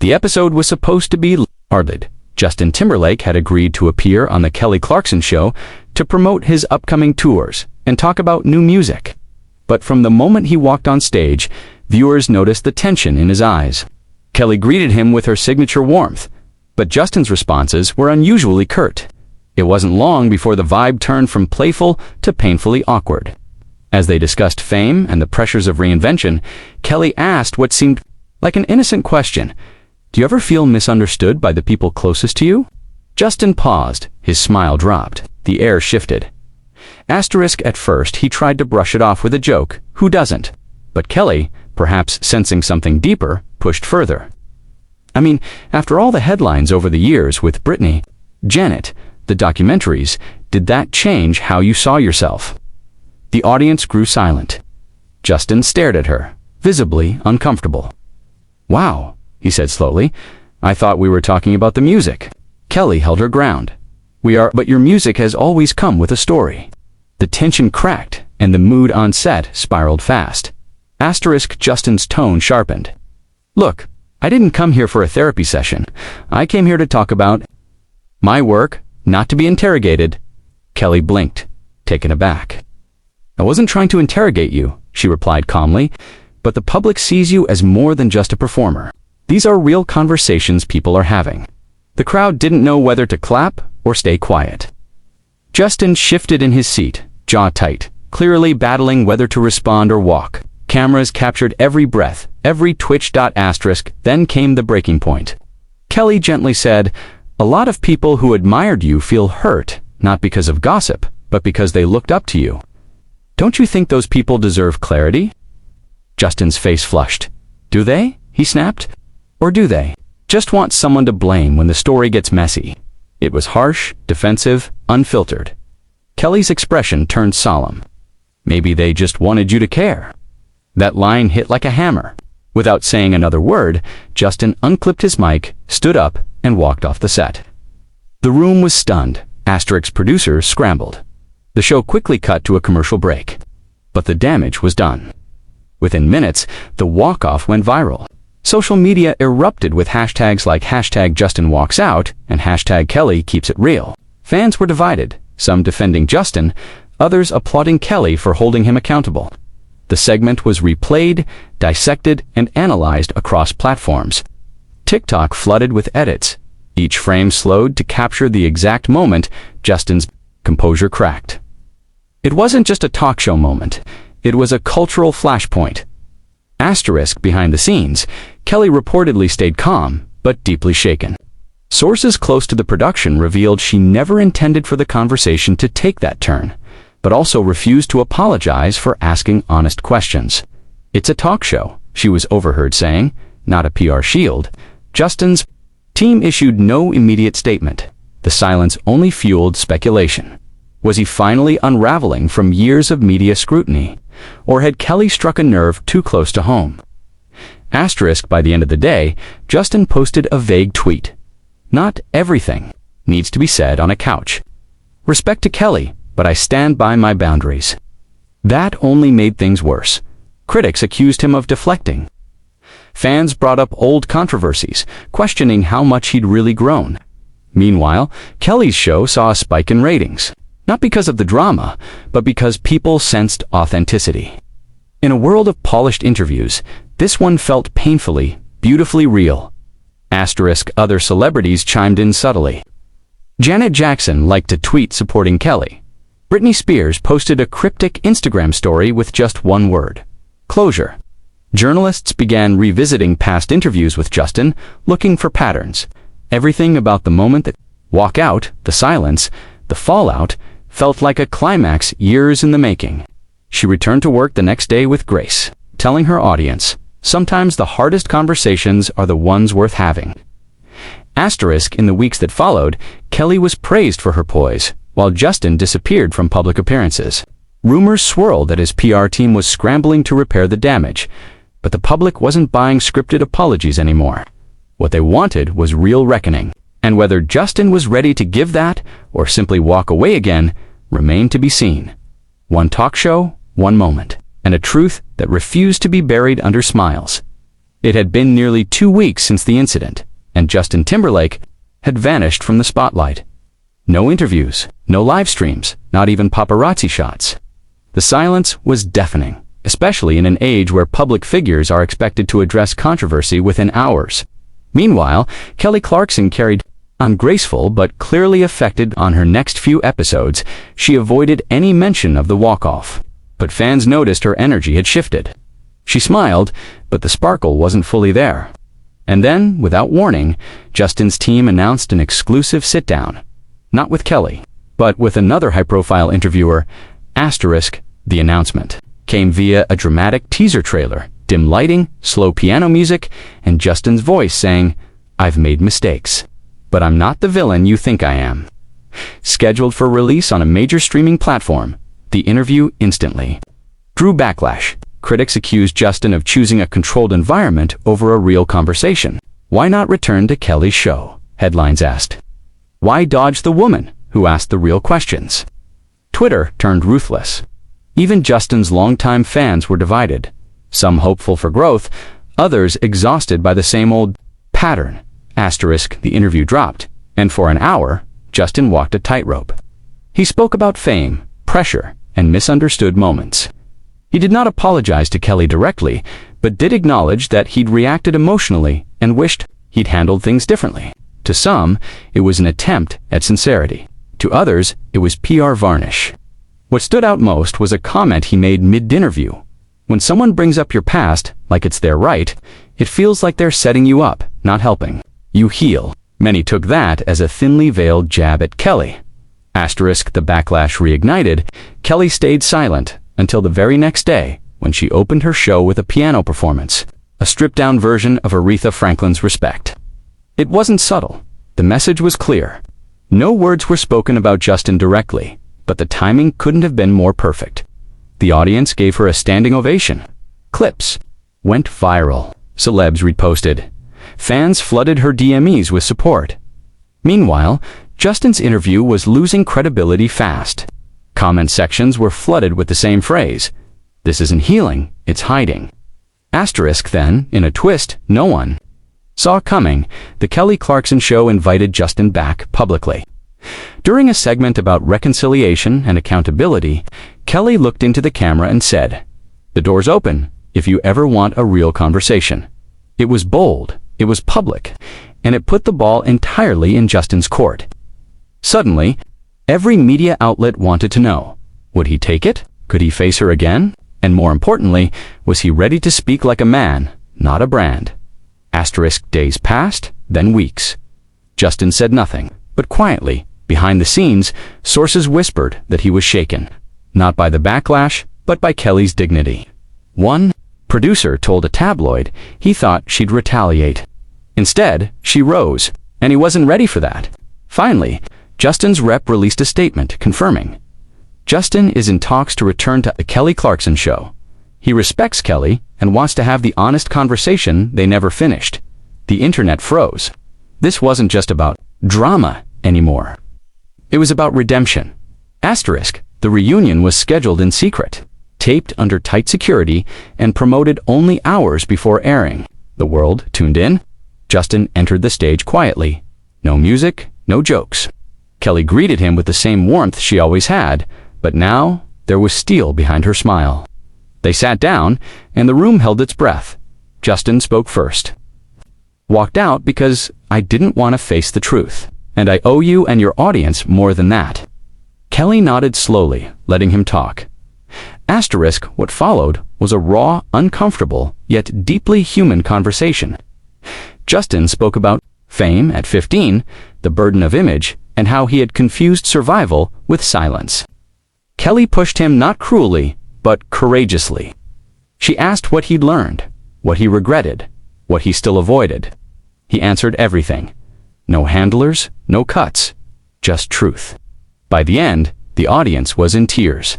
The episode was supposed to be lighthearted. Justin Timberlake had agreed to appear on the Clarkson show to promote his upcoming tours and talk about new music. But from the moment he walked on stage, viewers noticed the tension in his eyes. Kelly greeted him with her signature warmth, but Justin's responses were unusually curt. It wasn't long before the vibe turned from playful to painfully awkward. As they discussed fame and the pressures of reinvention, Kelly asked what seemed like an innocent question. Do you ever feel misunderstood by the people closest to you? Justin paused. His smile dropped. The air shifted. At first, he tried to brush it off with a joke. Who doesn't? But Kelly, perhaps sensing something deeper, pushed further. I mean, after all the headlines over the years with Britney, Janet, the documentaries, did that change how you saw yourself? The audience grew silent. Justin stared at her, visibly uncomfortable. Wow, he said slowly. I thought we were talking about the music. Kelly held her ground. We are, but your music has always come with a story. The tension cracked, and the mood on set spiraled fast. Justin's tone sharpened. Look, I didn't come here for a therapy session. I came here to talk about my work, not to be interrogated. Kelly blinked, taken aback. I wasn't trying to interrogate you, she replied calmly, but the public sees you as more than just a performer. These are real conversations people are having. The crowd didn't know whether to clap or stay quiet. Justin shifted in his seat, jaw tight, clearly battling whether to respond or walk. Cameras captured every breath, every twitch. Then came the breaking point. Kelly gently said, a lot of people who admired you feel hurt, not because of gossip, but because they looked up to you. Don't you think those people deserve clarity? Justin's face flushed. Do they? He snapped. Or do they just want someone to blame when the story gets messy? It was harsh, defensive, unfiltered. Kelly's expression turned solemn. Maybe they just wanted you to care. That line hit like a hammer. Without saying another word, Justin unclipped his mic, stood up, and walked off the set. The room was stunned. Producers scrambled. The show quickly cut to a commercial break. But the damage was done. Within minutes, the walk-off went viral. Social media erupted with hashtags like #JustinWalksOut and #KellyKeepsItReal. Fans were divided, some defending Justin, others applauding Kelly for holding him accountable. The segment was replayed, dissected, and analyzed across platforms. TikTok flooded with edits, each frame slowed to capture the exact moment Justin's composure cracked. It wasn't just a talk show moment, it was a cultural flashpoint. Behind the scenes, Kelly reportedly stayed calm, but deeply shaken. Sources close to the production revealed she never intended for the conversation to take that turn, but also refused to apologize for asking honest questions. It's a talk show, she was overheard saying, not a PR shield. Justin's team issued no immediate statement. The silence only fueled speculation. Was he finally unraveling from years of media scrutiny? Or had Kelly struck a nerve too close to home? By the end of the day, Justin posted a vague tweet. Not everything needs to be said on a couch. Respect to Kelly, but I stand by my boundaries. That only made things worse. Critics accused him of deflecting. Fans brought up old controversies, questioning how much he'd really grown. Meanwhile, Kelly's show saw a spike in ratings, not because of the drama, but because people sensed authenticity. In a world of polished interviews, this one felt painfully, beautifully real. Other celebrities chimed in subtly. Janet Jackson liked a tweet supporting Kelly. Britney Spears posted a cryptic Instagram story with just one word: closure. Journalists began revisiting past interviews with Justin, looking for patterns. Everything about the moment that walkout, the silence, the fallout, felt like a climax years in the making. She returned to work the next day with grace, telling her audience, sometimes the hardest conversations are the ones worth having. In the weeks that followed, Kelly was praised for her poise, while Justin disappeared from public appearances. Rumors swirled that his PR team was scrambling to repair the damage, but the public wasn't buying scripted apologies anymore. What they wanted was real reckoning, and whether Justin was ready to give that or simply walk away again remained to be seen. One talk show, one moment, and a truth that refused to be buried under smiles. It had been nearly 2 weeks since the incident, and Justin Timberlake had vanished from the spotlight. No interviews, no live streams, not even paparazzi shots. The silence was deafening, especially in an age where public figures are expected to address controversy within hours. Meanwhile, Kelly Clarkson carried on graceful but clearly affected. On her next few episodes, she avoided any mention of the walk-off. But fans noticed her energy had shifted. She smiled, but the sparkle wasn't fully there. And then, without warning, Justin's team announced an exclusive sit-down. Not with Kelly, but with another high-profile interviewer. The announcement came via a dramatic teaser trailer, dim lighting, slow piano music, and Justin's voice saying, "I've made mistakes, but I'm not the villain you think I am." Scheduled for release on a major streaming platform, the interview instantly drew backlash. Critics accused Justin of choosing a controlled environment over a real conversation. Why not return to Kelly's show? Headlines asked. Why dodge the woman who asked the real questions? Twitter turned ruthless. Even Justin's longtime fans were divided. Some hopeful for growth, others exhausted by the same old pattern. The interview dropped, and for an hour, Justin walked a tightrope. He spoke about fame, pressure, and misunderstood moments. He did not apologize to Kelly directly, but did acknowledge that he'd reacted emotionally and wished he'd handled things differently. To some, it was an attempt at sincerity. To others, it was PR varnish. What stood out most was a comment he made mid-interview. When someone brings up your past, like it's their right, it feels like they're setting you up, not helping you heal. Many took that as a thinly veiled jab at Kelly. The backlash reignited. Kelly stayed silent until the very next day, when she opened her show with a piano performance, a stripped-down version of Aretha Franklin's Respect. It wasn't subtle. The message was clear. No words were spoken about Justin directly, but the timing couldn't have been more perfect. The audience gave her a standing ovation. Clips went viral. Celebs reposted. Fans flooded her DMs with support. Meanwhile, Justin's interview was losing credibility fast. Comment sections were flooded with the same phrase. This isn't healing, it's hiding. Then, in a twist no one saw coming, the Kelly Clarkson show invited Justin back publicly. During a segment about reconciliation and accountability, Kelly looked into the camera and said, "The door's open if you ever want a real conversation." It was bold, it was public, and it put the ball entirely in Justin's court. Suddenly, every media outlet wanted to know, would he take it? Could he face her again? And more importantly, was he ready to speak like a man, not a brand? Days passed, then weeks. Justin said nothing, but quietly, behind the scenes, sources whispered that he was shaken, not by the backlash, but by Kelly's dignity. One producer told a tabloid he thought she'd retaliate. Instead, she rose, and he wasn't ready for that. Finally, Justin's rep released a statement confirming Justin is in talks to return to the Kelly Clarkson show. He respects Kelly and wants to have the honest conversation they never finished. The internet froze. This wasn't just about drama anymore. It was about redemption. The reunion was scheduled in secret, taped under tight security, and promoted only hours before airing. The world tuned in. Justin entered the stage quietly. No music, no jokes. Kelly greeted him with the same warmth she always had, but now there was steel behind her smile. They sat down, and the room held its breath. Justin spoke first. Walked out because I didn't want to face the truth, and I owe you and your audience more than that. Kelly nodded slowly, letting him talk. What followed was a raw, uncomfortable, yet deeply human conversation. Justin spoke about fame at 15, the burden of image, and how he had confused survival with silence. Kelly pushed him not cruelly, but courageously. She asked what he'd learned, what he regretted, what he still avoided. He answered everything. No handlers, no cuts, just truth. By the end, the audience was in tears.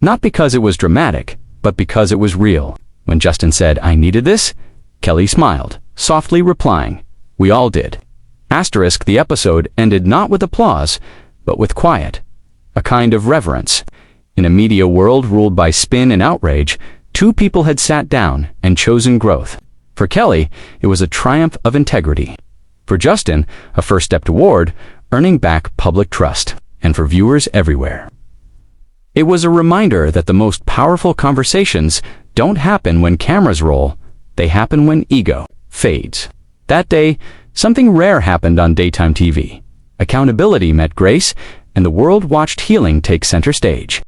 Not because it was dramatic, but because it was real. When Justin said, "I needed this," Kelly smiled, softly replying, "We all did." The episode ended not with applause, but with quiet, a kind of reverence. In a media world ruled by spin and outrage, two people had sat down and chosen growth. For Kelly, it was a triumph of integrity. For Justin, a first step toward earning back public trust. And for viewers everywhere, it was a reminder that the most powerful conversations don't happen when cameras roll, they happen when ego fades. That day, something rare happened on daytime TV. Accountability met grace, and the world watched healing take center stage.